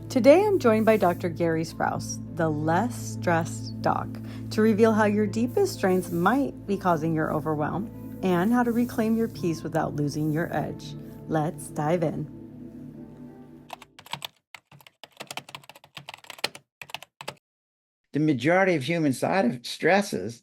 Today I'm joined by Dr. Gary Sprouse, the less stressed doc, to reveal how your deepest strengths might be causing your overwhelm and how to reclaim your peace without losing your edge. Let's dive in. The majority of human stresses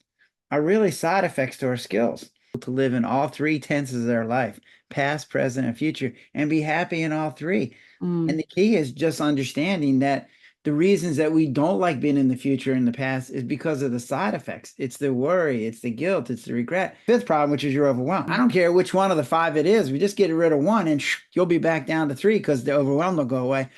are really side effects to our skills to live in all three tenses of their life, past, present, and future, and be happy in all three. And the key is just understanding that the reasons that we don't like being in the future and the past is because of the side effects. It's the worry, it's the guilt, it's the regret. Fifth problem, which is you're overwhelmed. I don't care which one of the five it is. We just get rid of one and you'll be back down to three because the overwhelm will go away.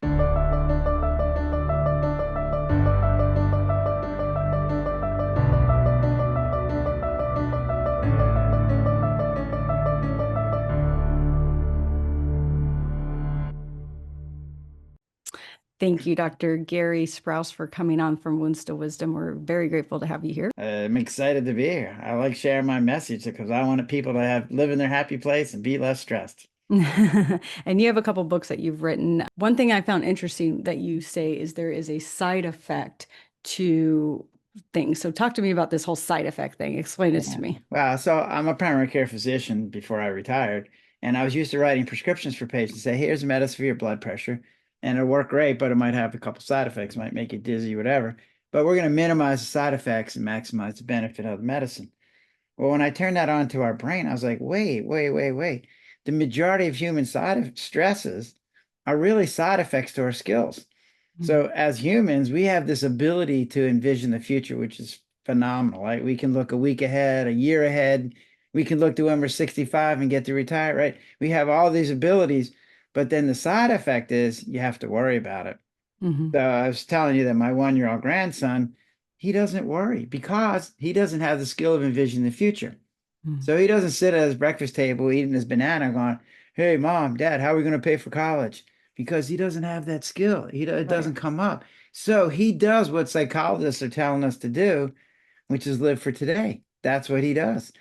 Thank you, Dr. Gary Sprouse, for coming on from Wounds to Wisdom. We're very grateful to have you here. I'm excited to be here. I like sharing my message because I want people to live in their happy place and be less stressed. And you have a couple books that you've written. One thing I found interesting that you say is there is a side effect to things. So talk to me about this whole side effect thing. Explain this to me. Well, so I'm a primary care physician before I retired, and I was used to writing prescriptions for patients. Say, here's a medicine for your blood pressure, and it'll work great, but it might have a couple side effects, might make you dizzy, whatever. But we're going to minimize the side effects and maximize the benefit of the medicine. Well, when I turned that on to our brain, I was like, wait. The majority of human stresses are really side effects to our skills. So as humans, we have this ability to envision the future, which is phenomenal, right? We can look a week ahead, a year ahead. We can look to when we're 65 and get to retire, right? We have all these abilities, but then the side effect is you have to worry about it. So I was telling you that my 1-year-old grandson, he doesn't worry because he doesn't have the skill of envisioning the future. So he doesn't sit at his breakfast table eating his banana going, hey, mom, dad, how are we going to pay for college? Because he doesn't have that skill. It doesn't come up. So he does what psychologists are telling us to do, which is live for today. That's what he does.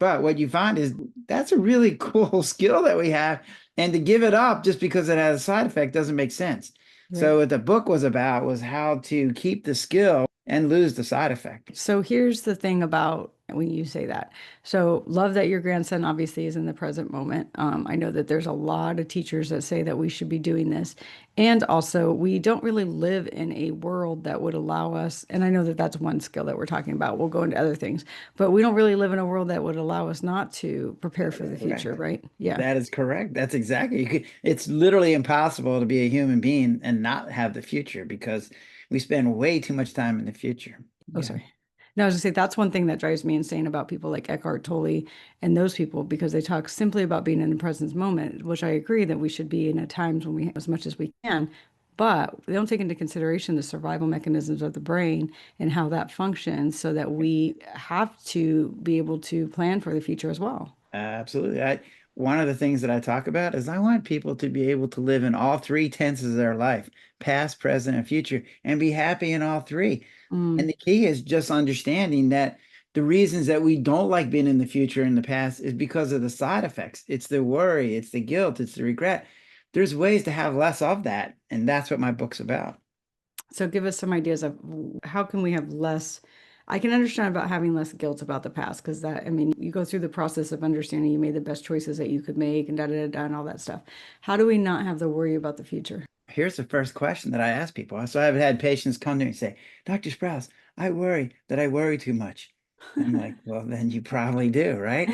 But what you find is that's a really cool skill that we have. And to give it up just because it has a side effect doesn't make sense. Right. So what the book was about was how to keep the skill and lose the side effect. So here's the thing about when you say that. So love that your grandson obviously is in the present moment. I know that there's a lot of teachers that say that we should be doing this. And also we don't really live in a world that would allow us, and I know that that's one skill that we're talking about. We'll go into other things, but we don't really live in a world that would allow us not to prepare for the future, right? Yeah. That is correct. That's exactly. It's literally impossible to be a human being and not have the future because we spend way too much time in the future. Oh, sorry. No, I was gonna say that's one thing that drives me insane about people like Eckhart Tolle and those people because they talk simply about being in the present moment, which I agree that we should be in at times when we as much as we can, but they don't take into consideration the survival mechanisms of the brain and how that functions so that we have to be able to plan for the future as well. Absolutely. One of the things that I talk about is I want people to be able to live in all three tenses of their life, past, present, and future, and be happy in all three. And the key is just understanding that the reasons that we don't like being in the future and the past is because of the side effects. It's the worry, it's the guilt, it's the regret. There's ways to have less of that. And that's what my book's about. So give us some ideas of how can we have less. I can understand about having less guilt about the past because that, I mean, you go through the process of understanding you made the best choices that you could make and and all that stuff. How do we not have the worry about the future? Here's the first question that I ask people. So I've had patients come to me and say, Dr. Sprouse, I worry that I worry too much. I'm like, well, then you probably do, right?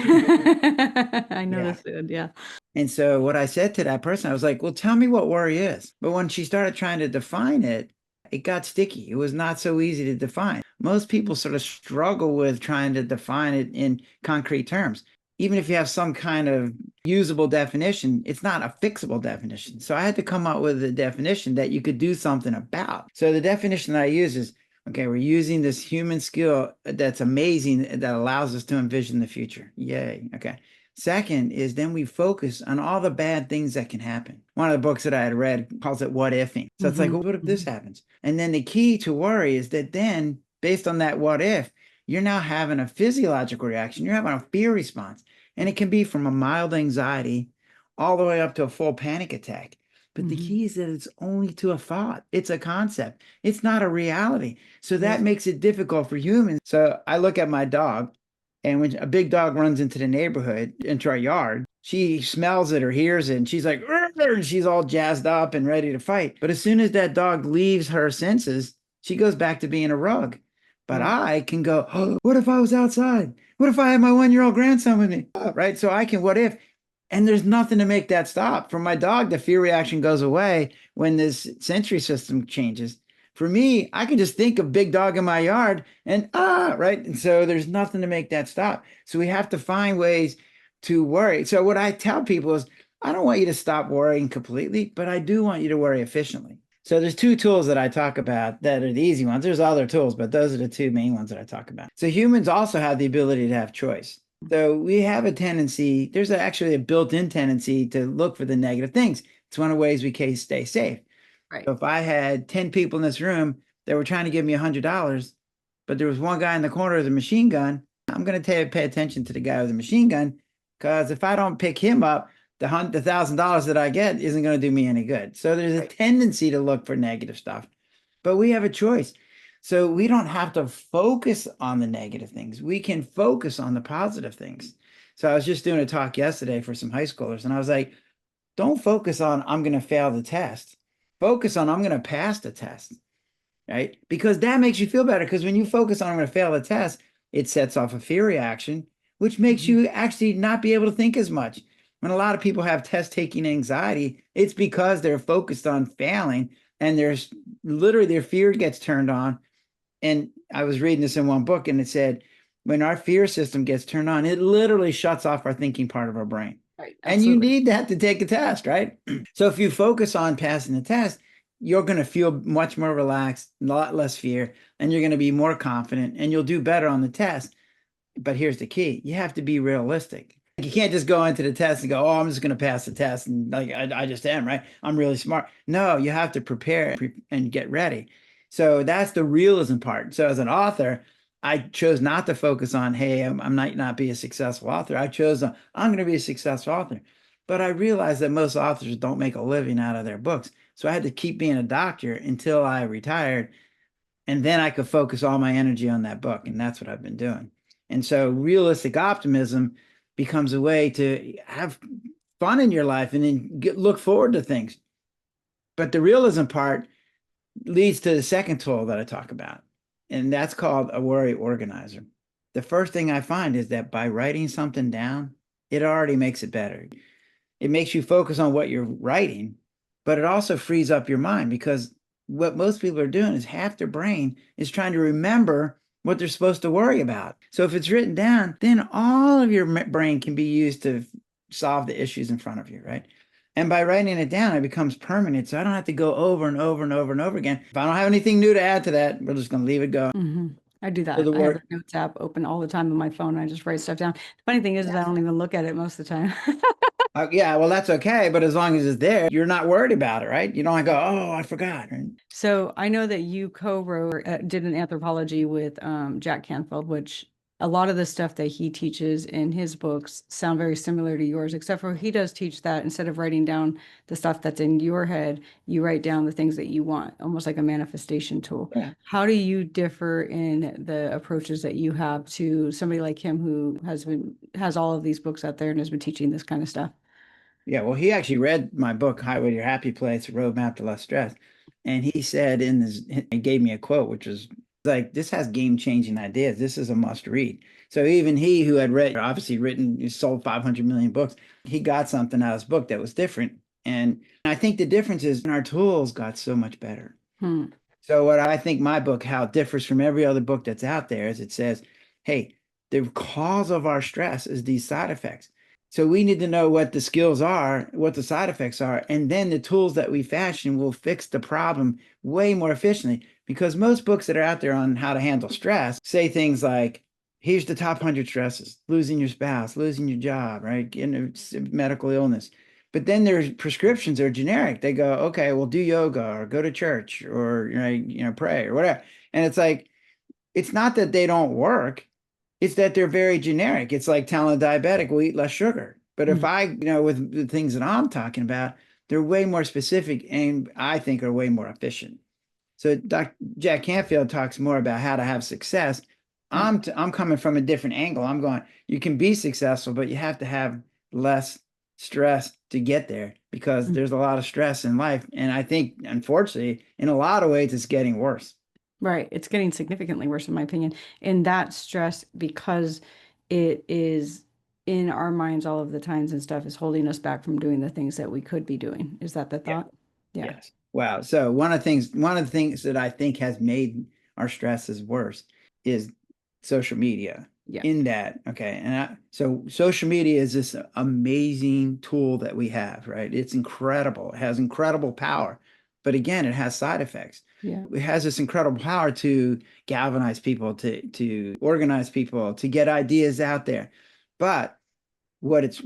I know this, yeah. And so what I said to that person, I was like, well, tell me what worry is. But when she started trying to define it, it got sticky. It was not so easy to define. Most people sort of struggle with trying to define it in concrete terms. Even if you have some kind of usable definition, it's not a fixable definition. So I had to come up with a definition that you could do something about. So the definition that I use is, okay, we're using this human skill that's amazing that allows us to envision the future. Yay. Okay. Second is then we focus on all the bad things that can happen. One of the books that I had read calls it what ifing. So it's like, well, what if this happens? And then the key to worry is that then based on that what if, you're now having a physiological reaction. You're having a fear response. And it can be from a mild anxiety all the way up to a full panic attack. But the key is that it's only to a thought. It's a concept. It's not a reality. So that makes it difficult for humans. So I look at my dog, and when a big dog runs into the neighborhood, into our yard, she smells it or hears it, and she's like, "Rrr," and she's all jazzed up and ready to fight. But as soon as that dog leaves her senses, she goes back to being a rug. But I can go, oh, what if I was outside? What if I had my 1-year-old grandson with me? Right? So I can, what if? And there's nothing to make that stop. For my dog, the fear reaction goes away when this sensory system changes. For me, I can just think of big dog in my yard and right? And so there's nothing to make that stop. So we have to find ways to worry. So what I tell people is, I don't want you to stop worrying completely, but I do want you to worry efficiently. So there's 2 tools that I talk about that are the easy ones. There's other tools, but those are the 2 main ones that I talk about. So humans also have the ability to have choice. So we have a tendency, there's actually a built-in tendency to look for the negative things. It's one of the ways we can stay safe. Right. So if I had 10 people in this room that were trying to give me $100, but there was one guy in the corner with a machine gun, I'm going to pay attention to the guy with a machine gun, because if I don't pick him up, the $1,000 that I get isn't going to do me any good. So there's a tendency to look for negative stuff, but we have a choice. So we don't have to focus on the negative things. We can focus on the positive things. So I was just doing a talk yesterday for some high schoolers, and I was like, don't focus on, I'm going to fail the test. Focus on, I'm going to pass the test, right? Because that makes you feel better. Because when you focus on, I'm going to fail the test, it sets off a fear reaction, which makes you actually not be able to think as much. When a lot of people have test taking anxiety, it's because they're focused on failing, and there's literally their fear gets turned on. And I was reading this in one book, and it said, when our fear system gets turned on, it literally shuts off our thinking part of our brain. Right. And you need that to take a test, right? So if you focus on passing the test, you're going to feel much more relaxed, a lot less fear, and you're going to be more confident, and you'll do better on the test. But here's the key. You have to be realistic. You can't just go into the test and go, oh, I'm just going to pass the test. And like, I just am, right? I'm really smart. No, you have to prepare and get ready. So that's the realism part. So as an author, I chose not to focus on, hey, I might not be a successful author. I chose, I'm going to be a successful author. But I realized that most authors don't make a living out of their books. So I had to keep being a doctor until I retired. And then I could focus all my energy on that book. And that's what I've been doing. And so realistic optimism becomes a way to have fun in your life and then look forward to things. But the realism part leads to the second tool that I talk about, and that's called a worry organizer. The first thing I find is that by writing something down, it already makes it better. It makes you focus on what you're writing, but it also frees up your mind, because what most people are doing is half their brain is trying to remember what they're supposed to worry about. So if it's written down, then all of your brain can be used to solve the issues in front of you, right? And by writing it down, it becomes permanent. So I don't have to go over and over and over and over again. If I don't have anything new to add to that, we're just going to leave it go. I do that. So the I have work, the notes app open all the time on my phone. I just write stuff down. The funny thing is I don't even look at it most of the time. yeah, well, that's okay. But as long as it's there, you're not worried about it, right? You don't go, oh, I forgot. Right? So I know that you co-wrote, did an anthropology with Jack Canfield, which a lot of the stuff that he teaches in his books sound very similar to yours, except for he does teach that instead of writing down the stuff that's in your head, you write down the things that you want, almost like a manifestation tool. Yeah. How do you differ in the approaches that you have to somebody like him who has all of these books out there and has been teaching this kind of stuff? Yeah, well, he actually read my book, Highway to Your Happy Place, A Roadmap to Less Stress. And he said he gave me a quote, which was like, this has game-changing ideas. This is a must read. So even he, who had he sold 500 million books, he got something out of his book that was different. And I think the difference is our tools got so much better. So what I think my book, how it differs from every other book that's out there, is it says, hey, the cause of our stress is these side effects. So we need to know what the skills are, what the side effects are, and then the tools that we fashion will fix the problem way more efficiently. Because most books that are out there on how to handle stress say things like, here's the top 100 stresses: losing your spouse, losing your job, right? Getting a medical illness. But then their prescriptions are generic. They go, okay, well, do yoga or go to church or pray or whatever. And it's like, it's not that they don't work. It's that they're very generic. It's like telling a diabetic, we'll eat less sugar. But if I, with the things that I'm talking about, they're way more specific and I think are way more efficient. So Dr. Jack Canfield talks more about how to have success. Right. I'm coming from a different angle. I'm going, you can be successful, but you have to have less stress to get there because Mm. there's a lot of stress in life. And I think, unfortunately, in a lot of ways, it's getting worse. Right. It's getting significantly worse, in my opinion. And that stress, because it is in our minds all of the times and stuff, is holding us back from doing the things that we could be doing. Is that the Yeah. thought? Yeah. Yes. Wow. So one of the things that I think has made our stresses worse is social media. Yeah. In that, okay, so social media is this amazing tool that we have, right? It's incredible. It has incredible power, but again, it has side effects. Yeah. It has this incredible power to galvanize people, to organize people, to get ideas out there. But what's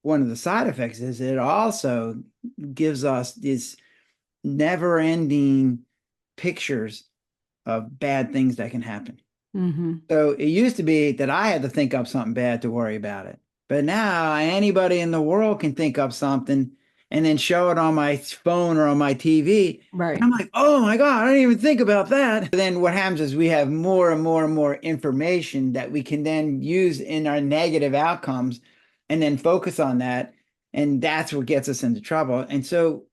one of the side effects is it also gives us these never-ending pictures of bad things that can happen. Mm-hmm. So it used to be that I had to think up something bad to worry about it. But now anybody in the world can think up something and then show it on my phone or on my TV. And Right. I'm like, oh my God, I didn't even think about that. Then what happens is we have more and more and more information that we can then use in our negative outcomes and then focus on that. And that's what gets us into trouble. And so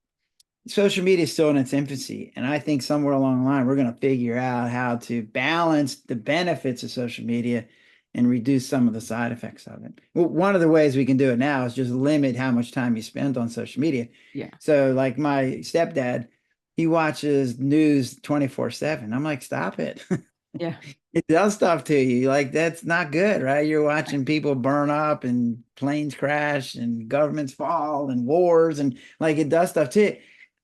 social media is still in its infancy. And I think somewhere along the line, we're going to figure out how to balance the benefits of social media and reduce some of the side effects of it. Well, one of the ways we can do it now is just limit how much time you spend on social media. Yeah. So, like my stepdad, he watches news 24/7. I'm like, stop it. Yeah. It does stuff to you. Like, that's not good, right? You're watching people burn up and planes crash and governments fall and wars and like it does stuff to you.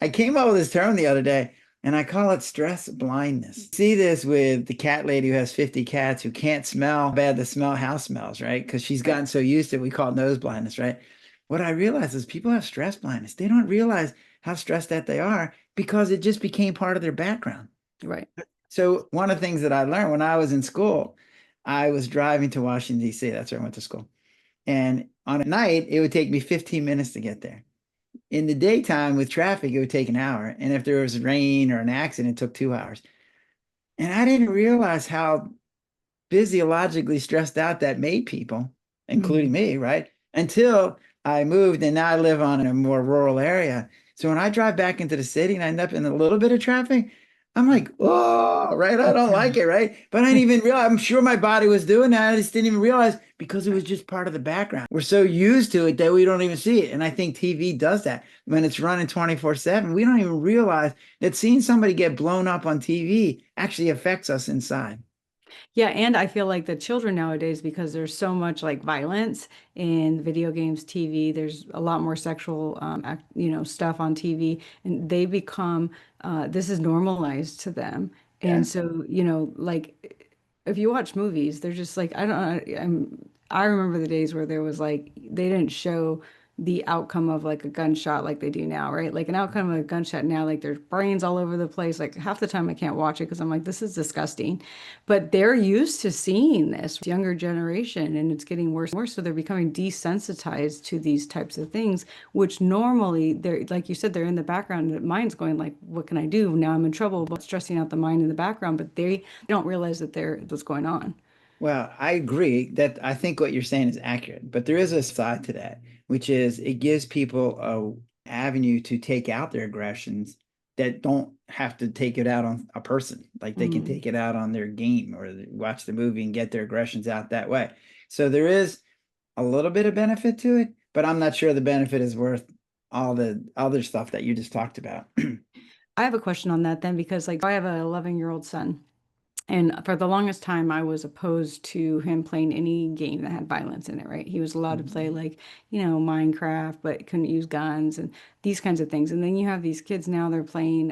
I came up with this term the other day and I call it stress blindness. See this with the cat lady who has 50 cats who can't smell how bad the smell house smells, right? Because she's Right. gotten so used to it, we call it nose blindness, right? What I realize is people have stress blindness. They don't realize how stressed that they are because it just became part of their background. Right. So one of the things that I learned when I was in school, I was driving to Washington, D.C. That's where I went to school. And on a night, it would take me 15 minutes to get there. In the daytime with traffic, it would take an hour. And if there was rain or an accident, it took 2 hours. And I didn't realize how physiologically stressed out that made people, including Mm-hmm. me, right? Until I moved and now I live on in a more rural area. So when I drive back into the city and I end up in a little bit of traffic, I'm like, oh, right. I don't like it, right? But I didn't even realize, I'm sure my body was doing that. I just didn't even realize because it was just part of the background. We're so used to it that we don't even see it. And I think TV does that. When it's running 24/7, we don't even realize that seeing somebody get blown up on TV actually affects us inside. Yeah, and I feel like the children nowadays, because there's so much like violence in video games, TV, there's a lot more sexual, stuff on TV, and they become, this is normalized to them. Yeah. And so, like if you watch movies, they're just like, I don't know, I remember the days where there was like, they didn't show the outcome of like a gunshot like they do now, right? Like an outcome of a gunshot now, like there's brains all over the place. Like half the time I can't watch it because I'm like, this is disgusting. But they're used to seeing this younger generation and it's getting worse and worse. So they're becoming desensitized to these types of things, which normally they're, like you said, they're in the background. The mind's going like, what can I do? Now I'm in trouble, but stressing out the mind in the background, but they don't realize that what's going on. Well, I agree that I think what you're saying is accurate, but there is a side to that, which is it gives people a avenue to take out their aggressions that don't have to take it out on a person. Like they can Mm. take it out on their game or watch the movie and get their aggressions out that way. So there is a little bit of benefit to it, but I'm not sure the benefit is worth all the other stuff that you just talked about. I have a question on that then, because like I have an 11-year-old son. And for the longest time, I was opposed to him playing any game that had violence in it, right? He was allowed to play Mhm. like, Minecraft, but couldn't use guns and these kinds of things. And then you have these kids now, they're playing,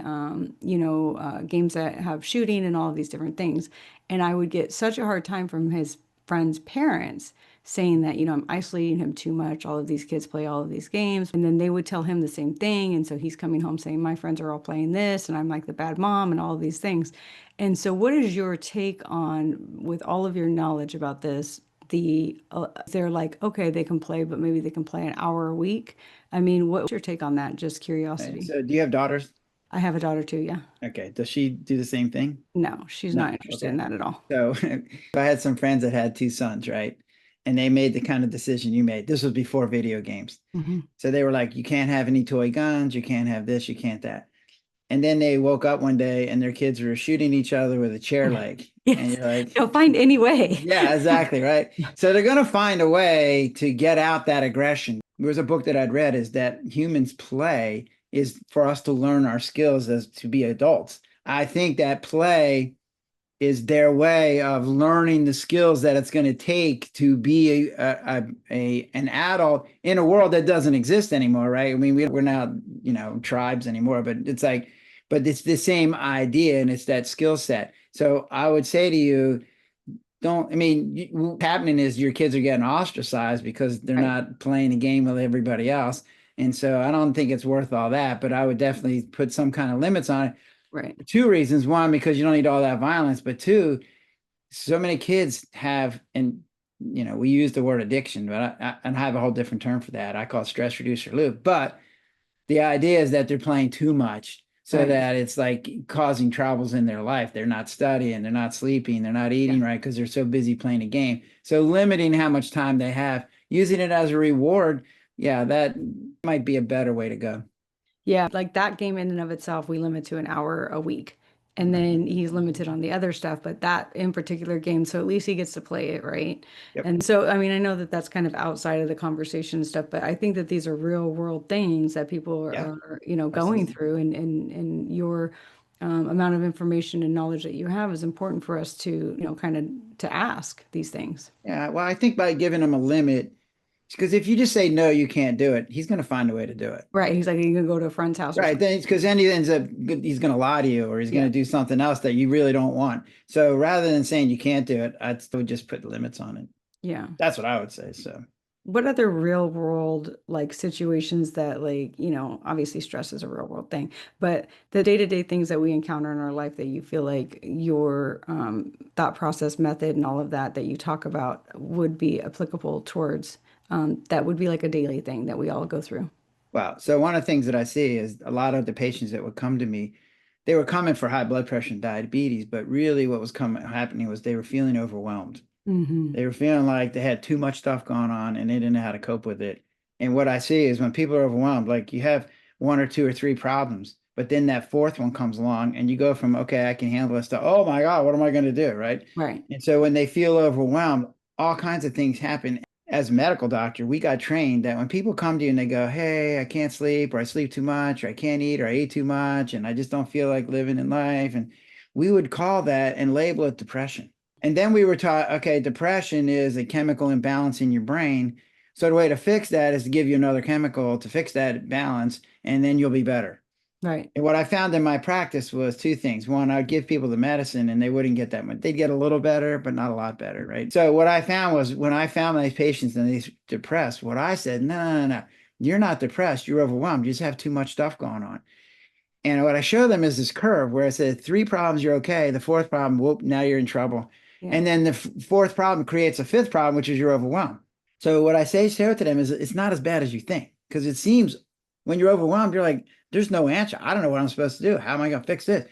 games that have shooting and all of these different things. And I would get such a hard time from his friends' parents saying that, I'm isolating him too much. All of these kids play all of these games. And then they would tell him the same thing. And so he's coming home saying, my friends are all playing this, and I'm like the bad mom and all of these things. And so, what is your take on, with all of your knowledge about this, they're like, okay, they can play, but maybe they can play an hour a week. I mean, what's your take on that? Just Right. curiosity. So do you have daughters? I have a daughter too, yeah. Okay. Does she do the same thing? No, she's No. not interested in Okay. that at all. So I had some friends that had two sons, right? And they made the kind of decision you made. This was before video games. Hmm. So they were like, you can't have any toy guns, you can't have this, you can't that. And then they woke up one day and their kids were shooting each other with a chair leg. And Yes, you're like, they'll find any way. yeah, exactly, right. Yeah. So they're going to find a way to get out that aggression. There was a book that I'd read is that humans play is for us to learn our skills as to be adults. I think that play is their way of learning the skills that it's going to take to be an adult in a world that doesn't exist anymore, right? I mean, we're not, tribes anymore, but it's like, but it's the same idea and it's that skill set. So I would say to you, don't, I mean, what's happening is your kids are getting ostracized because they're Right, not playing a game with everybody else. And so I don't think it's worth all that, but I would definitely put some kind of limits on it. right. Two reasons. One, because you don't need all that violence, but two, so many kids have, and we use the word addiction, but I have a whole different term for that. I call it stress reducer loop. But the idea is that they're playing too much so Right. that it's like causing troubles in their life. They're not studying, they're not sleeping, they're not Yeah. eating right because they're so busy playing a game. So limiting how much time they have, using it as a reward, yeah, that might be a better way to go. Yeah, like that game in and of itself, we limit to an hour a week. And then he's limited on the other stuff, but that in particular game, so at least he gets to play it, right? Yep. And so, I mean, I know that that's kind of outside of the conversation stuff, but I think that these are real world things that people Yeah, going absolutely. through, and your amount of information and knowledge that you have is important for us to, kind of to ask these things. Yeah, well, I think by giving them a limit, because if you just say no, you can't do it, he's going to find a way to do it. Right. He's like, you can go to a friend's house or Right. something. Then because then he ends up he's going to lie to you or he's going Yeah. to do something else that you really don't want. So rather than saying you can't do it, I'd still just put limits on it. Yeah. That's what I would say. So What other real world like situations that like, obviously stress is a real world thing, but the day-to-day things that we encounter in our life that you feel like your thought process method and all of that that you talk about would be applicable towards that would be like a daily thing that we all go through. wow. So one of the things that I see is a lot of the patients that would come to me, they were coming for high blood pressure and diabetes, but really what was coming happening was they were feeling overwhelmed. Hmm. They were feeling like they had too much stuff going on and they didn't know how to cope with it. And what I see is when people are overwhelmed, like you have one or two or three problems, but then that fourth one comes along and you go from, okay, I can handle this to, oh my God, what am I going to do? Right. Right. And so when they feel overwhelmed, all kinds of things happen. As a medical doctor, we got trained that when people come to you and they go, hey, I can't sleep, or I sleep too much, or I can't eat, or I eat too much, and I just don't feel like living in life. And we would call that and label it depression. And then we were taught, okay, depression is a chemical imbalance in your brain. So the way to fix that is to give you another chemical to fix that balance, and then you'll be better. Right. And what I found in my practice was two things. One, I'd give people the medicine and they wouldn't get that much. They'd get a little better, but not a lot better, right? So what I found was when I found my patients and they're depressed, what I said, no, no, no, no. You're not depressed. You're overwhelmed. You just have too much stuff going on. And what I show them is this curve where I said three problems, you're okay. The fourth problem, whoop, now you're in trouble. Yeah. And then the fourth problem creates a fifth problem, which is you're overwhelmed. So what I say to them is it's not as bad as you think because it seems when you're overwhelmed, you're like, there's no answer. I don't know what I'm supposed to do. How am I going to fix this?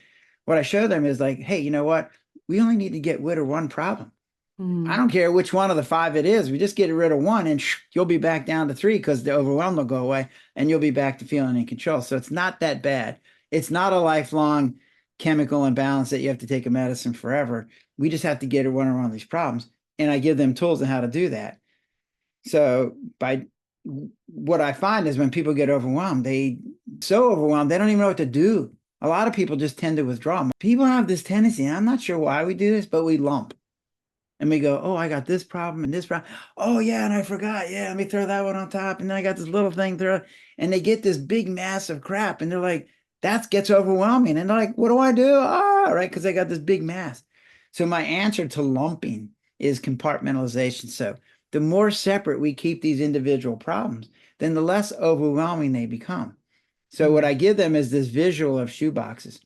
What I show them is like, hey, you know what? We only need to get rid of one problem. I Mm. don't care which one of the five it is. We just get rid of one and you'll be back down to three because the overwhelm will go away and you'll be back to feeling in control. So it's not that bad. It's not a lifelong chemical imbalance that you have to take a medicine forever. We just have to get one of these problems. And I give them tools on how to do that. So by what I find is when people get overwhelmed, they so overwhelmed, they don't even know what to do. A lot of people just tend to withdraw. People have this tendency, and I'm not sure why we do this, but we lump. And we go, oh, I got this problem and this problem. Oh, yeah, and I forgot. Yeah, let me throw that one on top. And then I got this little thing through. And they get this big mass of crap. And they're like, that gets overwhelming. And they're like, what do I do? Ah, right, because I got this big mass. So my answer to lumping is compartmentalization. So the more separate we keep these individual problems, then the less overwhelming they become. So what Mm. I give them is this visual of shoe boxes.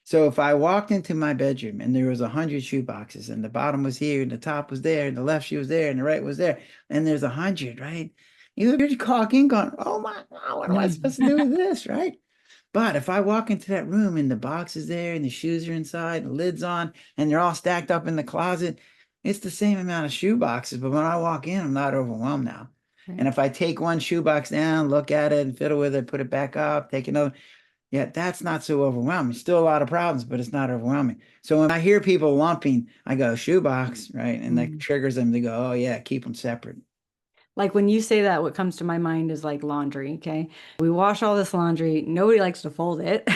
So if I walked into my bedroom and there was 100 shoe boxes and the bottom was here and the top was there and the left shoe was there and the right was there and there's 100, right? You're talking, going, oh my God, what am I supposed to do with this, right? But if I walk into that room and the box is there and the shoes are inside, the lid's on, and they're all stacked up in the closet, it's the same amount of shoe boxes. But when I walk in, I'm not overwhelmed now. Right. And if I take one shoe box down, look at it and fiddle with it, put it back up, take another, yeah, that's not so overwhelming. Still a lot of problems, but it's not overwhelming. So when I hear people lumping, I go, shoebox, right? And that triggers them to go, oh yeah, keep them separate. Like when you say that, what comes to my mind is like laundry. Okay. We wash all this laundry. Nobody likes to fold it.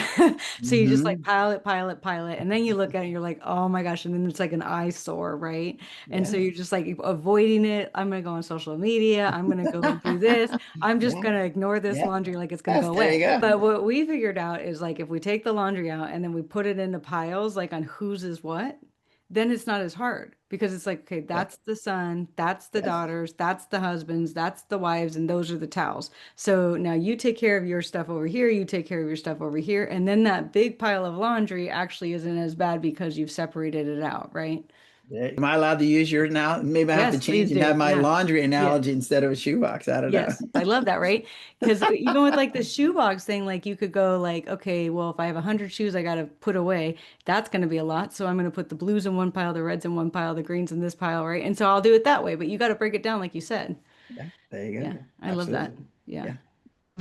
So you just like Hmm. pile it, pile it, pile it. And then you look at it and you're like, oh my gosh. And then it's like an eyesore, right? And so Yeah. you're just like avoiding it. I'm going to go on social media. I'm going to go and do this. I'm just Yeah. going to ignore this Yeah. laundry like it's going to Yes, go there away. you go. But what we figured out is like if we take the laundry out and then we put it into piles, like on whose is what, then it's not as hard because it's like, okay, Yeah. that's the son, that's the Yes. daughters, that's the husbands, that's the wives, and those are the towels. So now you take care of your stuff over here, you take care of your stuff over here, and then that big pile of laundry actually isn't as bad because you've separated it out, right? Yeah. Am I allowed to use yours now? Maybe I have to Yes, change please and have do. my Yeah. laundry Yeah. analogy instead of a shoebox. I don't know. Yes, I love that, right? Because even with like the shoebox thing, like you could go like, okay, well, if I have 100 shoes I got to put away, that's going to be a lot. So I'm going to put the blues in one pile, the reds in one pile, the greens in this pile, right? And so I'll do it that way, but you got to break it down like you said. Yeah, there you Yeah, go. I love that. Absolutely. Yeah. Yeah.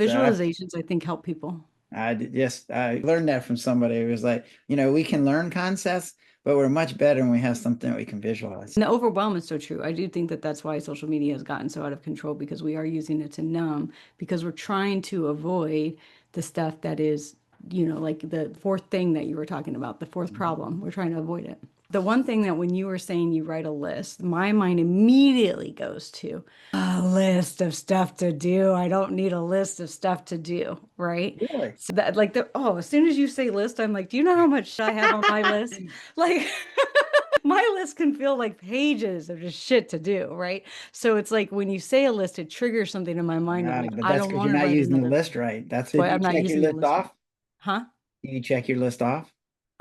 So Visualizations, I think, help people. yes, I learned that from somebody who was like, we can learn concepts, but we're much better when we have something that we can visualize. And the overwhelm is so true. I do think that that's why social media has gotten so out of control because we are using it to numb because we're trying to avoid the stuff that is, like the fourth thing that you were talking about, the fourth problem. We're trying to avoid it. The one thing that when you were saying you write a list, my mind immediately goes to a list of stuff to do. I don't need a list of stuff to do, right? Really? So that like as soon as you say list, I'm like, do you know how much I have on my list? Like my list can feel like pages of just shit to do, right? So it's like when you say a list, it triggers something in my mind of like, But I that's don't because want you're to not write using the another list list. right. That's So it. You I'm not check your using the list list right. off. Huh? You check your list off.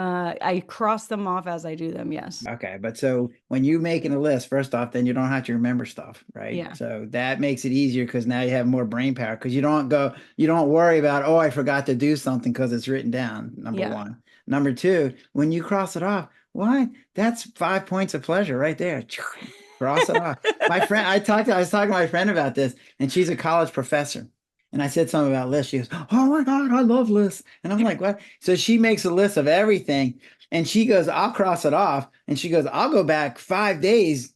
I cross them off as I do them, yes. Okay, but so when you making a list, first off, then you don't have to remember stuff, right? Yeah. So that makes it easier because now you have more brain power because you don't worry about, oh, I forgot to do something because it's written down, number Yeah. one. Number two, when you cross it off, what? That's 5 points of pleasure right there. Cross it off. I was talking to my friend about this, and she's a college professor. And I said something about lists. She goes, oh my God, I love lists. And I'm like, what? So she makes a list of everything. And she goes, I'll cross it off. And she goes, I'll go back 5 days.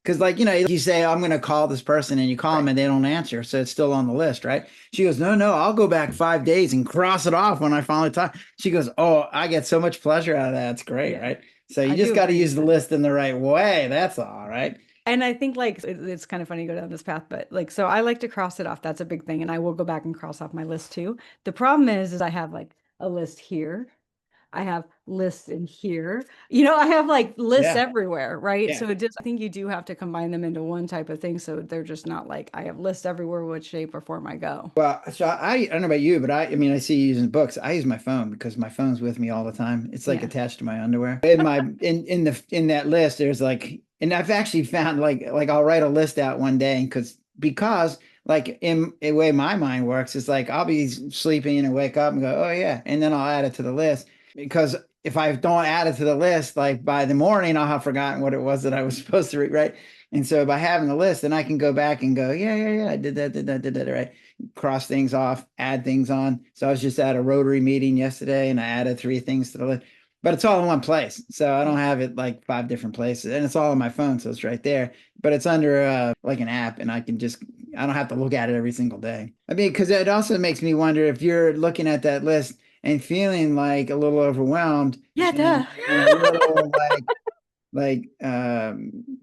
Cause you say, I'm going to call this person and you call them Right. and they don't answer. So it's still on the list, right? She goes, no, I'll go back 5 days and cross it off when I finally talk. She goes, oh, I get so much pleasure out of that. It's great, Yeah. right? So you I do just got to agree use with the that. list in the right way. That's all right. And I think like it's kind of funny to go down this path, but like so I like to cross it off. That's a big thing. And I will go back and cross off my list too. The problem is I have like a list here. I have lists in here. I have like lists Yeah. everywhere, right? Yeah. So I think you do have to combine them into one type of thing. So they're just not like I have lists everywhere, which shape or form I go. Well, so I don't know about you, but I mean, I see you using books. I use my phone because my phone's with me all the time. It's like Yeah. attached to my underwear. In that list, there's like, and I've actually found like I'll write a list out one day because like in a way my mind works, it's like I'll be sleeping and wake up and go, oh yeah, and then I'll add it to the list because if I don't add it to the list, like by the morning, I'll have forgotten what it was that I was supposed to read, right? And so by having a list, then I can go back and go, yeah, I did that, right? Cross things off, add things on. So I was just at a Rotary meeting yesterday and I added 3 things to the list, but it's all in one place. So I don't have it like 5 different places and it's all on my phone. So it's right there, but it's under like an app and I don't have to look at it every single day. I mean, because it also makes me wonder if you're looking at that list and feeling like a little overwhelmed Yeah, and, duh. and a little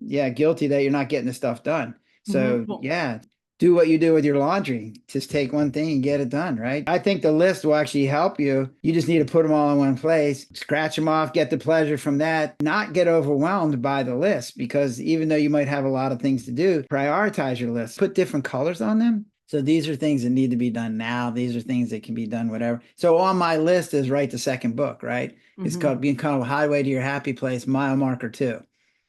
yeah, guilty that you're not getting the stuff done. So Well, yeah, do what you do with your laundry. Just take one thing and get it done, right? I think the list will actually help you. You just need to put them all in one place, scratch them off, get the pleasure from that, not get overwhelmed by the list because even though you might have a lot of things to do, prioritize your list, put different colors on them. So these are things that need to be done now. These are things that can be done, whatever. So on my list is write the second book, right? It's Hmm. called Being Called Highway to Your Happy Place, Mile Marker 2,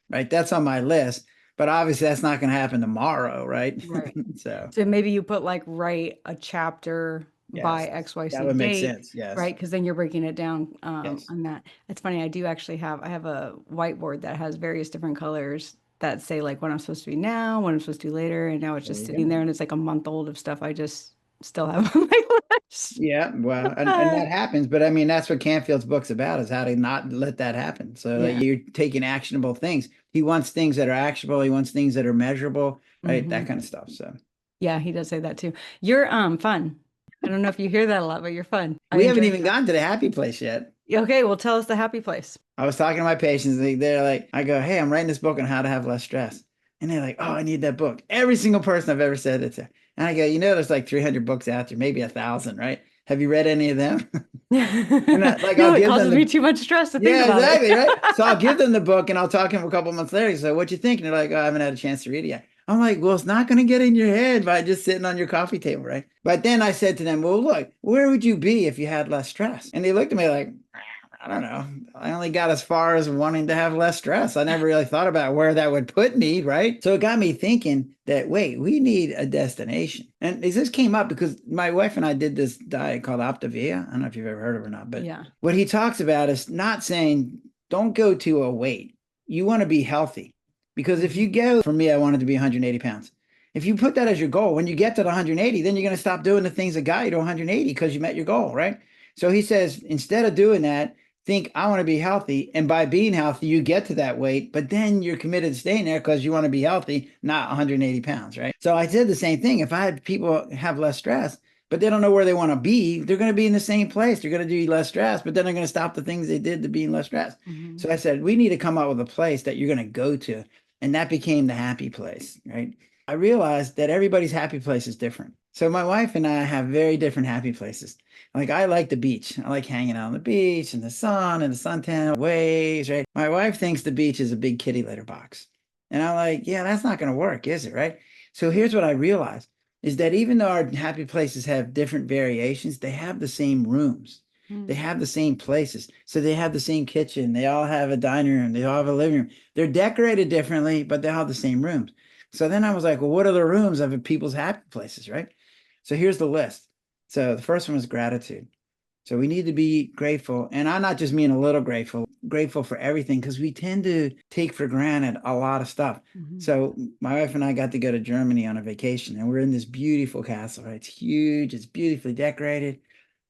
right? That's on my list. But obviously that's not going to happen tomorrow, right? Right. So So maybe you put like write a chapter by yes, that XYZ would make date, sense. Yes. right? Because then you're breaking it down Yes. on that. It's funny, I do actually have I have a whiteboard that has various different colors that say like what I'm supposed to be now, what I'm supposed to do later, and now it's There just you sitting go. there and it's like a month old of stuff I just still have on my list. Yeah, well, and that happens, but I mean that's what Canfield's book's about is how to not let that happen. So like Yeah. you're taking actionable things. He wants things that are actionable, he wants things that are measurable, right? That Hmm. kind of stuff. So Yeah, he does say that too. You're fun. I don't know if you hear that a lot, but you're fun. I we haven't enjoy even gotten to the happy place yet. Okay, well tell us the happy place. I was talking to my patients, they're like, I go, hey, I'm writing this book on how to have less stress. And they're like, oh, I need that book. Every single person I've ever said it to. And I go, there's like 300 books out there, maybe 1,000, right? Have you read any of them? And I'll No, it give them causes me the, too much stress to think yeah, about it. exactly, right? So I'll give them the book and I'll talk to them a couple months later. So what you think? And they're like, oh, I haven't had a chance to read it yet. I'm like, well, it's not going to get in your head by just sitting on your coffee table, right? But then I said to them, well, look, where would you be if you had less stress? And they looked at me like, I don't know. I only got as far as wanting to have less stress. I never really thought about where that would put me, right? So it got me thinking that, wait, we need a destination. And this came up because my wife and I did this diet called Optavia. I don't know if you've ever heard of it or not, but Yeah. what he talks about is not saying don't go to a weight. You want to be healthy. Because if you Mhm. go, for me, I wanted to be 180 pounds. If you put that as your goal, when you get to the 180, then you're going to stop doing the things that got you to 180 because you met your goal, right? So he says, instead of doing that, think I want to be healthy. And by being healthy, you get to that weight, but then you're committed to staying there because you want to be healthy, not 180 pounds, right? So I said the same thing. If I had people have less stress, but they don't know where they want to be, they're going to be in the same place. They're going to do less stress, but then they're going to stop the things they did to be in less stress. Mhm. So I said, we need to come up with a place that you're going to go to. And that became the happy place, right? I realized that everybody's happy place is different. So my wife and I have very different happy places. Like I like the beach. I like hanging out on the beach and the sun and the suntan waves, right? My wife thinks the beach is a big kitty litter box. And I'm like, yeah, that's not going to work, is it, right? So here's what I realized is that even though our happy places have different variations, they have the same rooms. They Mm. have the same places. So they have the same kitchen. They all have a dining room. They all have a living room. They're decorated differently, but they all have the same rooms. So then I was like, well, what are the rooms of people's happy places, right? So here's the list. So the first one was gratitude. So we need to be grateful. And I'm not just mean a little grateful, grateful for everything because we tend to take for granted a lot of stuff. Mhm. So my wife and I got to go to Germany on a vacation and we're in this beautiful castle, right? It's huge, it's beautifully decorated.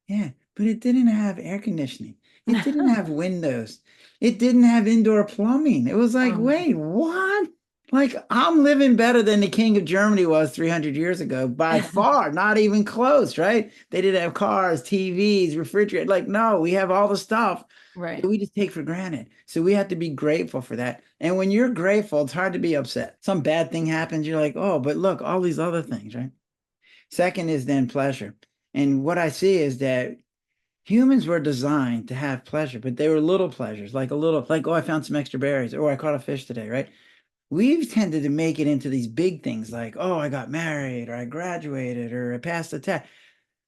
Yeah, but it didn't have air conditioning. It didn't have windows. It didn't have indoor plumbing. It was like, Um, wait, what? Like I'm living better than the king of Germany was 300 years ago by far, not even close, right? They didn't have cars, TVs, refrigerators. Like, no, we have all the stuff that right. we just take for granted. So we have to be grateful for that. And when you're grateful, it's hard to be upset. Some bad thing happens, you're like, oh, but look, all these other things, right? Second is then pleasure. And what I see is that humans were designed to have pleasure, but they were little pleasures, like a little, like, oh, I found some extra berries, or I caught a fish today, right? We've tended to make it into these big things like, oh, I got married, or I graduated, or I passed the test.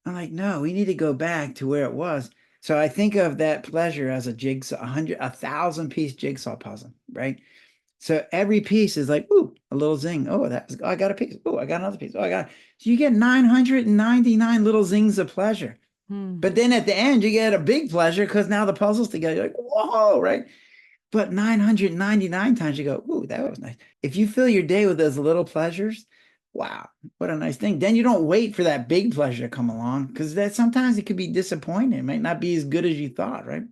I'm like, no, we need to go back to where it was. So I think of that pleasure as a jigsaw, 1,000 piece jigsaw puzzle, right? So every piece is like, ooh, a little zing. Oh, oh, I got a piece. Oh, I got another piece. Oh, I got. So you get 999 little zings of pleasure. Hmm. But then at the end, you get a big pleasure because now the puzzle's together. You're like, whoa, right? But 999 times you go, ooh, that was nice. If you fill your day with those little pleasures, wow, what a nice thing. Then you don't wait for that big pleasure to come along because that sometimes it could be disappointing. It might not be as good as you thought, right?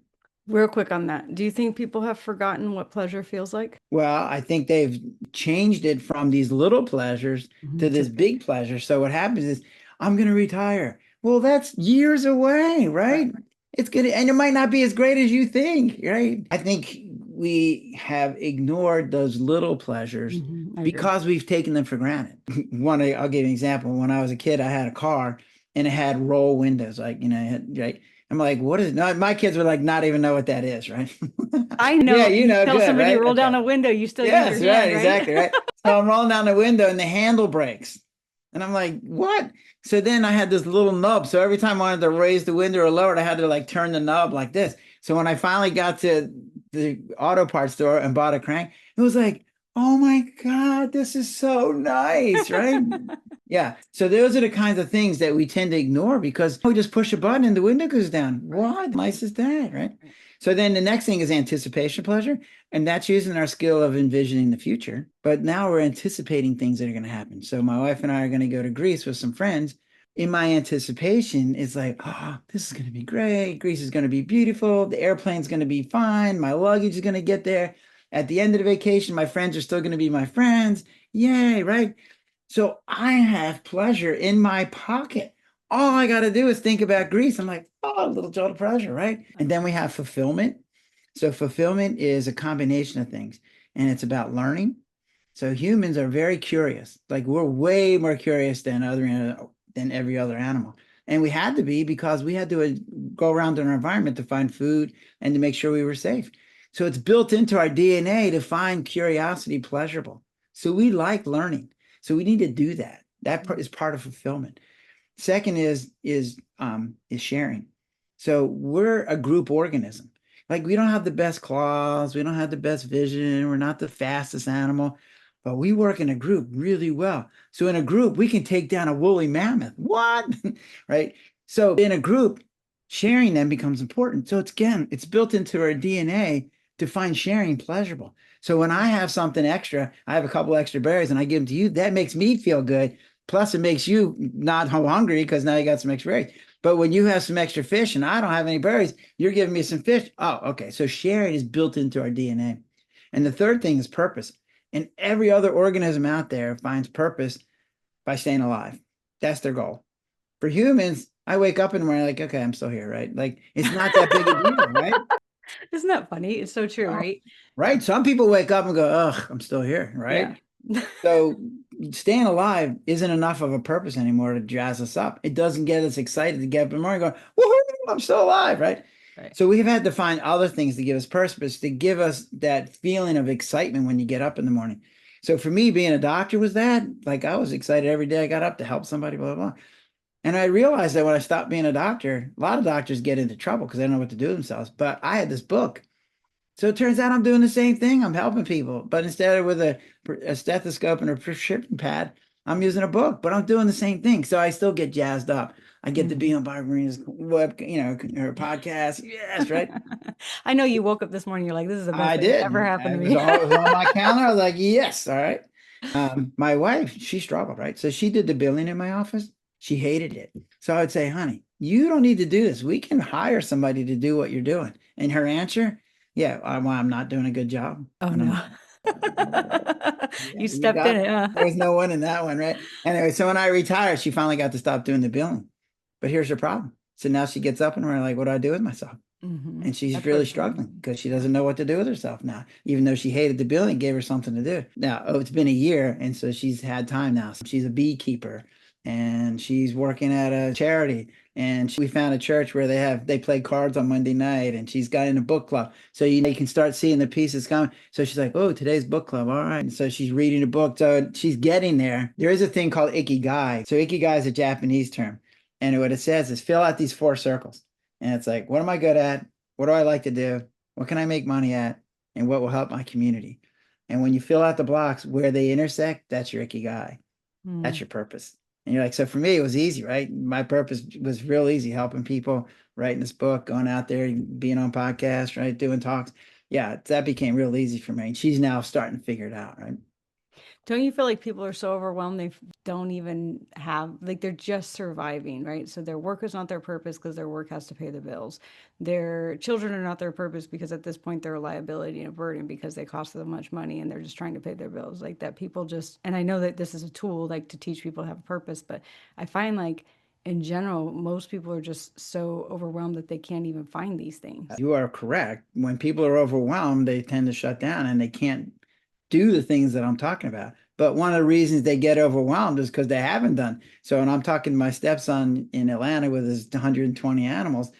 Real quick on that. Do you think people have forgotten what pleasure feels like? Well, I think they've changed it from these little pleasures to Mhm. To this big. big pleasure. So what happens is, I'm going to retire. Well, that's years away, Right. right? It's gonna, and it might not be as great as you think, right? I think we have ignored those little pleasures I agree. because we've taken them for granted. I'll give you an example. When I was a kid, I had a car and it had roll windows, like, right? I'm like, what is it? No, my kids would like not even know what that is, right? I Yeah, know you you know, tell good, somebody to right? roll down Okay. a window, you still use your Yes, right, hand, exactly, right? right. So I'm rolling down the window and the handle breaks. And I'm like, what? So then I had this little nub. So every time I wanted to raise the window or lower it, I had to like turn the knob like this. So when I finally got to the auto parts store and bought a crank, it was like, oh my God, this is so nice, right? Yeah. So those are the kinds of things that we tend to ignore because we just push a button and the window goes down. What nice is that, right? So then the next thing is anticipation pleasure. And that's using our skill of envisioning the future. But now we're anticipating things that are going to happen. So my wife and I are going to go to Greece with some friends. In my anticipation, it's like, oh, this is going to be great. Greece is going to be beautiful. The airplane's going to be fine. My luggage is going to get there. At the end of the vacation, my friends are still going to be my friends. Yay, right? So I have pleasure in my pocket. All I got to do is think about Greece. I'm like, oh, a little jolt of pleasure, right? And then we have fulfillment. So fulfillment is a combination of things, and it's about learning. So humans are very curious. Like we're way more curious than every other animal. And we had to be because we had to go around in our environment to find food and to make sure we were safe. So it's built into our DNA to find curiosity pleasurable. So we like learning. So we need to do that. That is part of fulfillment. Second is sharing. So we're a group organism. Like we don't have the best claws, we don't have the best vision, we're not the fastest animal, but we work in a group really well. So in a group, we can take down a woolly mammoth. What? Right? So in a group, sharing then becomes important. So it's built into our DNA to find sharing pleasurable. So when I have something extra, I have a couple extra berries and I give them to you, that makes me feel good. Plus, it makes you not hungry because now you got some extra berries. But when you have some extra fish and I don't have any berries, you're giving me some fish. Oh, okay. So sharing is built into our DNA. And the third thing is purpose. And every other organism out there finds purpose by staying alive. That's their goal. For humans, I wake up in the morning like, okay, I'm still here, right? Like it's not that big a deal, right? Isn't that funny? It's so true, right? Right. Some people wake up and go, ugh, I'm still here, right? Yeah. So staying alive isn't enough of a purpose anymore to jazz us up. It doesn't get us excited to get up in the morning going, woohoo, I'm still alive, right? Right. So we've had to find other things to give us purpose, to give us that feeling of excitement when you get up in the morning. So for me, being a doctor was that. Like I was excited every day I got up to help somebody, blah, blah, blah. And I realized that when I stopped being a doctor, a lot of doctors get into trouble because they don't know what to do themselves. But I had this book. So it turns out I'm doing the same thing. I'm helping people, but instead of with a stethoscope and a prescription pad, I'm using a book, but I'm doing the same thing. So I still get jazzed up. I get to be on Barbarian's her podcast. Yes, right. I know you woke up this morning, you're like, this is the best I thing that did. ever happened to It me. was on my calendar. I was like, yes, all right. My wife, she struggled, right? So she did the billing in my office. She hated it. So I would say, honey, you don't need to do this. We can hire somebody to do what you're doing. And her answer, yeah, well, I'm not doing a good job. Oh And I'm no. like, yeah, You you stepped in got, it, huh? there was no one in that one, right? Anyway, so when I retired, she finally got to stop doing the billing. But here's her problem. So now she gets up and we're like, what do I do with myself? And she's That's really so struggling true. because she doesn't know what to do with herself now, even though she hated the billing, gave her something to do. Now, oh, it's been a year, and so she's had time now. She's a beekeeper and she's working at a charity. And we found a church where they play cards on Monday night, and she's got in a book club. So you can start seeing the pieces coming. So she's like, oh, today's book club. All right. And so she's reading a book. So she's getting there. There is a thing called ikigai. So ikigai is a Japanese term. And what it says is fill out these 4 circles. And it's like, what am I good at? What do I like to do? What can I make money at? And what will help my community? And when you fill out the blocks where they intersect, that's your ikigai. That's Mm. your purpose. And you're like, so for me, it was easy, right? My purpose was real easy, helping people, writing this book, going out there, being on podcasts, right? Doing talks. Yeah, that became real easy for me. And she's now starting to figure it out, right? Don't you feel like people are so overwhelmed don't even have like they're just surviving, right? So their work is not their purpose because their work has to pay the bills. Their children are not their purpose because at this point they're a liability and a burden because they cost them much money and they're just trying to pay their bills. Like that people just and I know that this is a tool like to teach people to have a purpose, but I find like in general, most people are just so overwhelmed that they can't even find these things. You are correct. When people are overwhelmed, they tend to shut down and they can't do the things that I'm talking about. But one of the reasons they get overwhelmed is because they haven't done. So when I'm talking to my stepson in Atlanta with his 120 animals,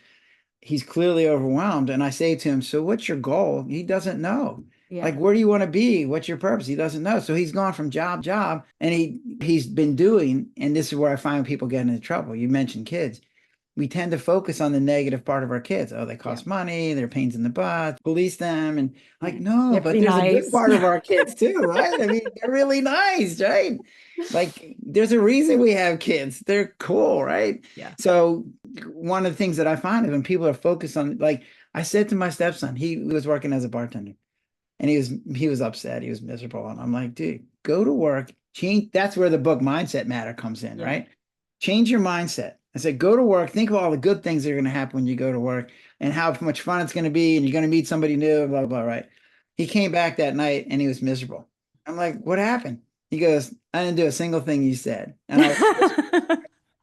he's clearly overwhelmed. And I say to him, so what's your goal? He doesn't know. Yeah. Like, where do you want to be? What's your purpose? He doesn't know. So he's gone from job to job, and he's been doing, and this is where I find people get into trouble. You mentioned kids. We tend to focus on the negative part of our kids. Oh, they Yeah. cost money, they're pains in the butt, police them. And like, You no, have to but be there's a good nice. part of our kids too, right? I mean, they're really nice, right? Like, there's a reason we have kids. They're cool, right? Yeah. So one of the things that I find is when people are focused on, like I said to my stepson, he was working as a bartender and he was upset, he was miserable. And I'm like, dude, go to work, change. That's where the book Mindset Matter comes in, Yeah. right? Change your mindset. I said, go to work, think of all the good things that are going to happen when you go to work and how much fun it's going to be, and you're going to meet somebody new, blah, blah, right? He came back that night and he was miserable. I'm like, what happened? He goes, I didn't do a single thing you said. And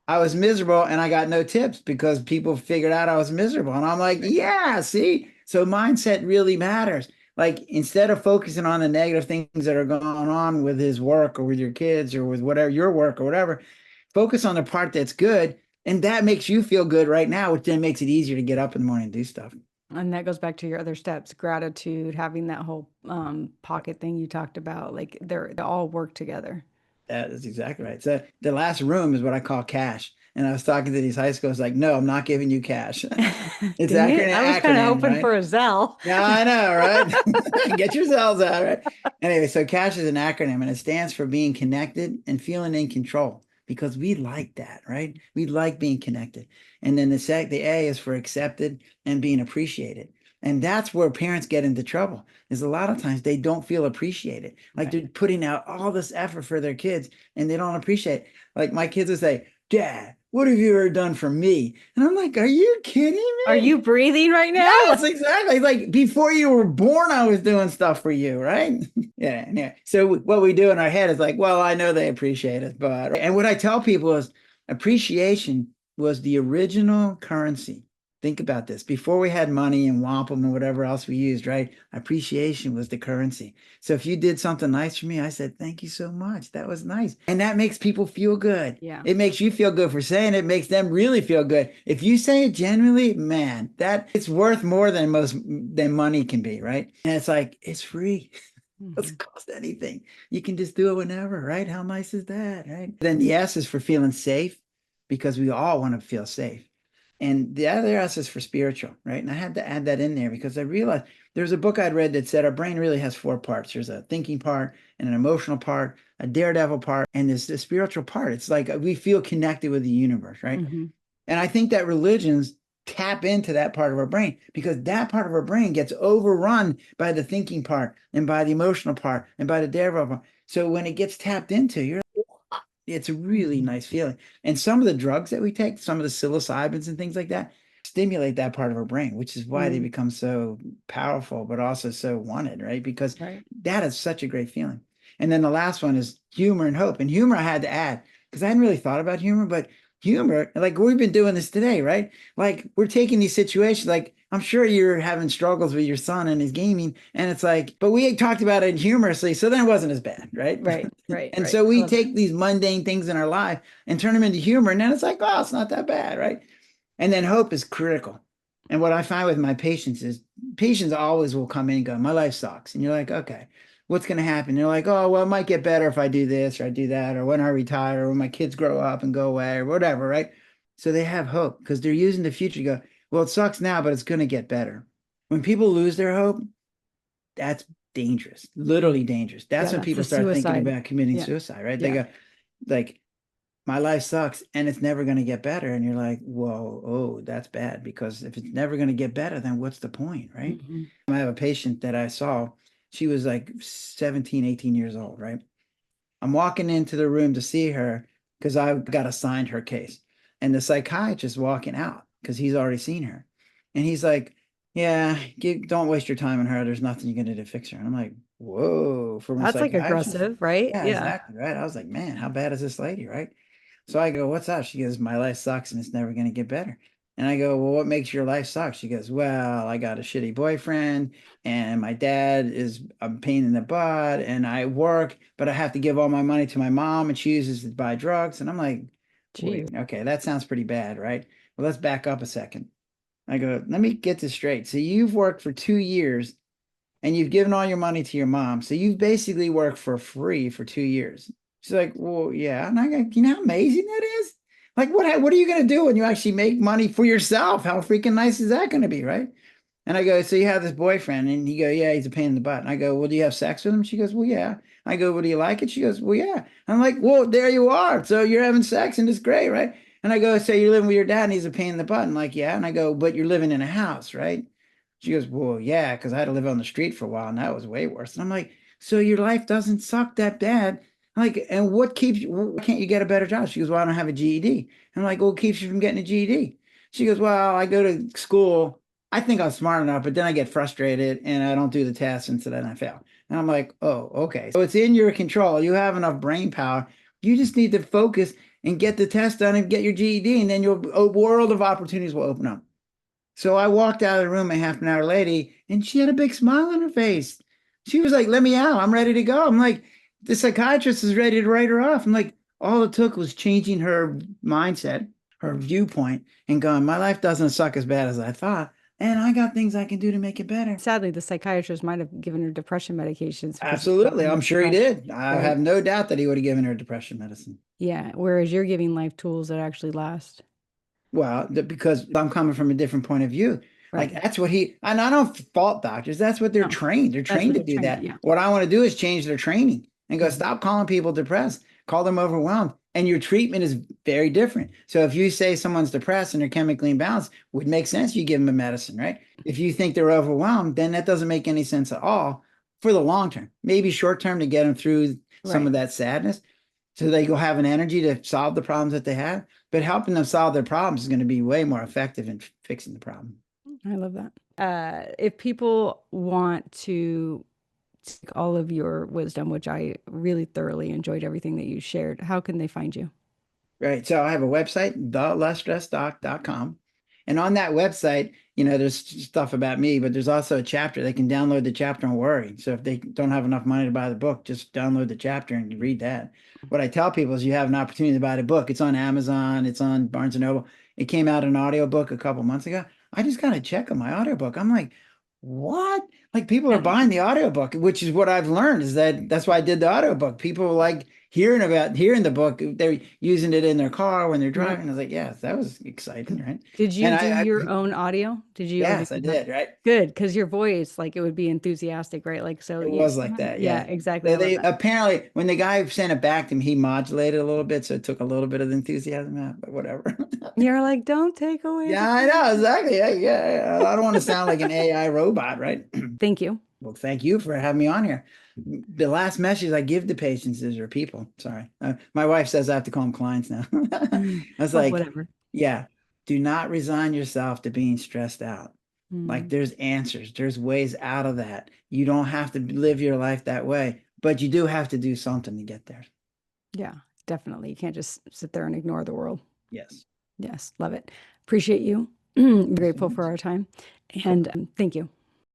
I was miserable and I got no tips because people figured out I was miserable. And I'm like, yeah, see? So mindset really matters. Like, instead of focusing on the negative things that are going on with his work or with your kids or with whatever your work or whatever, focus on the part that's good. And that makes you feel good right now, which then makes it easier to get up in the morning and do stuff. And that goes back to your other steps, gratitude, having that whole pocket thing you talked about. Like they all work together. That is exactly right. So the last room is what I call cash. And I was talking to these high schools like, no, I'm not giving you cash. It's Dang it. I was kind of acronym, hoping right? for a Zell. Yeah, I know, right? Get yourselves out, right? Anyway, so CASH is an acronym and it stands for being connected and feeling in control because we like that, right? We like being connected. And then the A is for accepted and being appreciated. And that's where parents get into trouble. Is a lot of times they don't feel appreciated. Like, Right. they're putting out all this effort for their kids and they don't appreciate it. Like, my kids would say, Dad, what have you ever done for me? And I'm like, are you kidding Are me? you breathing right now? Yes, exactly. Like, before you were born, I was doing stuff for you, right? Yeah, yeah. So what we do in our head is like, well, I know they appreciate it, but and what I tell people is appreciation was the original currency. Think about this. Before we had money and wampum and whatever else we used, right? Appreciation was the currency. So if you did something nice for me, I said, thank you so much. That was nice. And that makes people feel good. Yeah. It makes you feel good for saying it, makes them really feel good. If you say it genuinely, man, that it's worth more than money can be, right? And it's like, it's free. It doesn't cost anything. You can just do it whenever, right? How nice is that, right? Then the S is for feeling safe because we all want to feel safe. And the other S is for spiritual, right? And I had to add that in there because I realized there's a book I'd read that said our brain really has four parts. There's a thinking part and an emotional part, a daredevil part, and there's the spiritual part. It's like we feel connected with the universe, right? Mm-hmm. And I think that religions tap into that part of our brain because that part of our brain gets overrun by the thinking part and by the emotional part and by the daredevil part. So when it gets tapped into, it's a really nice feeling. And some of the drugs that we take, some of the psilocybins and things like that, stimulate that part of our brain, which is why they become so powerful, but also so wanted, right? Because Right. that is such a great feeling. And then the last one is humor and hope. And humor I had to add because I hadn't really thought about humor, but humor, like we've been doing this today, right? Like we're taking these situations, like I'm sure you're having struggles with your son and his gaming, and it's like, but we talked about it humorously, so then it wasn't as bad, right? Right. Right. And Right. so I we love that. take these mundane things in our life and turn them into humor, and then it's like, oh, it's not that bad, right? And then hope is critical. And what I find with my patients is patients always will come in and go, my life sucks. And you're like, okay, what's going to happen? They're like, oh, well, it might get better if I do this or I do that, or when I retire, or when my kids grow up and go away, or whatever, right? So they have hope because they're using the future to go, well, it sucks now, but it's going to get better. When people lose their hope, that's dangerous, literally dangerous. That's Yeah, when that's the people start thinking suicide. about committing Yeah. suicide, right? They Yeah. go, like, my life sucks and it's never going to get better. And you're like, whoa, oh, that's bad. Because if it's never going to get better, then what's the point, right? Mm-hmm. I have a patient that I saw, she was like 17, 18 years old, right? I'm walking into the room to see her because I got assigned her case. And the psychiatrist walking out because he's already seen her. And he's like, yeah, don't waste your time on her. There's nothing you're going to do to fix her. And I'm like, whoa, from a That's like psychiatrist. aggressive, right? Yeah, Yeah. exactly. Right. I was like, man, how bad is this lady? Right. So I go, what's up? She goes, my life sucks and it's never going to get better. And I go, well, what makes your life suck? She goes, well, I got a shitty boyfriend and my dad is a pain in the butt and I work, but I have to give all my money to my mom and she uses to buy drugs. And I'm like, Geez. wait, okay, that sounds pretty bad, right? Well, let's back up a second. I go, let me get this straight. So you've worked for 2 years and you've given all your money to your mom. So you've basically worked for free for 2 years. She's like, well, yeah. And I go, you know how amazing that is? Like, what are you going to do when you actually make money for yourself? How freaking nice is that going to be, right? And I go, so you have this boyfriend? And he go, yeah, he's a pain in the butt. And I go, well, do you have sex with him? She goes, well, yeah. I go, well, do you like it? She goes, well, yeah. I'm like, well, there you are. So you're having sex and it's great, right? And I go, so you're living with your dad and he's a pain in the butt. And like, yeah. And I go, but you're living in a house, right? She goes, well, yeah, because I had to live on the street for a while and that was way worse. And I'm like, so your life doesn't suck that bad. I'm like, and what keeps you, why can't you get a better job? She goes, well, I don't have a GED. I'm like, well, what keeps you from getting a GED? She goes, well, I go to school. I think I'm smart enough, but then I get frustrated and I don't do the tests, and so then I fail. And I'm like, oh, okay. So it's in your control. You have enough brain power. You just need to focus and get the test done and get your GED, and then a world of opportunities will open up. So I walked out of the room a half an hour later, and she had a big smile on her face. She was like, let me out. I'm ready to go. I'm like, the psychiatrist is ready to write her off. I'm like, all it took was changing her mindset, her viewpoint, and going, my life doesn't suck as bad as I thought. And I got things I can do to make it better. Sadly, the psychiatrist might have given her depression medications because she Absolutely. suffered I'm with sure he depression, did. I right? have no doubt that he would have given her depression medicine. Yeah. Whereas you're giving life tools that actually last. Well, because I'm coming from a different point of view. Like Right. that's what and I don't fault doctors. That's what they're No, trained. They're that's trained what to they're do trained. that. Yeah. What I want to do is change their training and go, Mhm. stop calling people depressed, call them overwhelmed. And your treatment is very different. So if you say someone's depressed and they're chemically imbalanced, would make sense you give them a medicine, right? If you think they're overwhelmed, then that doesn't make any sense at all for the long term. Maybe short term to get them through some Right. of that sadness so they go have an energy to solve the problems that they have. But helping them solve their problems is going to be way more effective in fixing the problem. I love that. If people want to take all of your wisdom, which I really thoroughly enjoyed everything that you shared, how can they find you? Right. So I have a website, thelessstressdoc.com. And on that website, there's stuff about me, but there's also a chapter. They can download the chapter on worry. So if they don't have enough money to buy the book, just download the chapter and you read that. What I tell people is you have an opportunity to buy the book. It's on Amazon, it's on Barnes and Noble. It came out an audiobook a couple months ago. I just got a check on my audiobook. I'm like, what? Like people are buying the audiobook, which is what I've learned is that's why I did the audiobook. People like hearing the book. They're using it in their car when they're Yep. driving. I was like, yes, that was exciting, right? Did you And do your own audio? Did you, or did yes, I you have, did, right? good, because your voice, like it would be enthusiastic, right? Like, so It you, was like that, yeah, yeah. exactly. So I love they that. apparently when the guy sent it back to him, he modulated a little bit, so it took a little bit of the enthusiasm out, but whatever. You're like, don't take away the Yeah, I know, fun. exactly. Yeah. I don't want to sound like an AI robot, right? Thank you. Well, thank you for having me on here. The last message I give to patients is, or people, sorry. My wife says I have to call them clients now. I was Oh, like, whatever. yeah, do not resign yourself to being stressed out. Like Mm, there's answers, there's ways out of that. You don't have to live your life that way, but you do have to do something to get there. yeah, definitely. You can't just sit there and ignore the world. Yes. Yes, love it. Appreciate you. Thanks so Grateful for much. our time. Cool. And thank you.